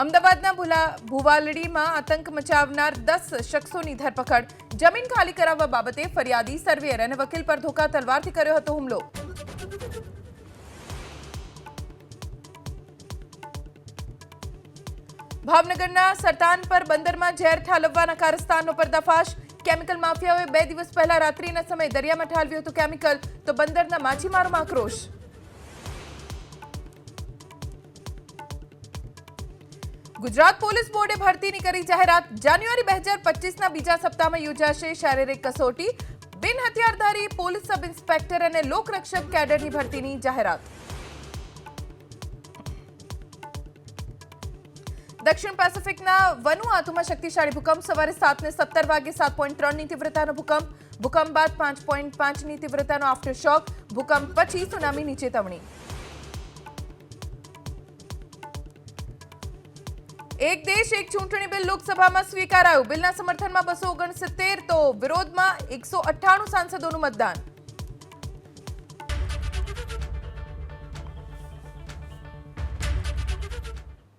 અમદાવાદના ભુવાલડીમાં આતંક મચાવનાર 10 શખ્સોની ધરપકડ. જમીન ખાલી કરાવવા બાબતે ફરિયાદી, સર્વેયર અને વકીલ પર ધોકા તલવારથી કર્યો હતો હુમલો. ભાવનગરના સરતાન પર બંદરમાં ઝેર ઠાલવવાના કારસ્તાનનો પર્દાફાશ. કેમિકલ માફિયાઓએ 2 દિવસ પહેલા રાત્રિના સમયે દરિયામાં ઠાલવ્યું હતું કેમિકલ, તો બંદરના માછીમારોમાં આક્રોશ. ગુજરાત પોલીસ બોર્ડે ભરતીની કરી જાહેરાત. જાન્યુઆરી 2025ના બીજા સપ્તાહમાં યોજાશે શારીરિક કસોટી. બિન હથિયારધારી પોલીસ સબ ઇન્સ્પેક્ટર અને લોકરક્ષક કેડરની ભરતીની જાહેરાત. દક્ષિણ પેસિફિકના વનુઆતુમાં શક્તિશાળી ભૂકંપ. સવારે 7:17 વાગે 7.3ની તીવ્રતાનો ભૂકંપ. ભૂકંપ બાદ 5.5ની તીવ્રતાનો આફ્ટર શોક. ભૂકંપ પછી સુનામીની ચેતવણી. એક દેશ એક ચૂંટણી બિલ લોકસભામાં સ્વીકારાયું. બિલના સમર્થનમાં 269 તો વિરોધમાં 198 સાંસદોનું મતદાન.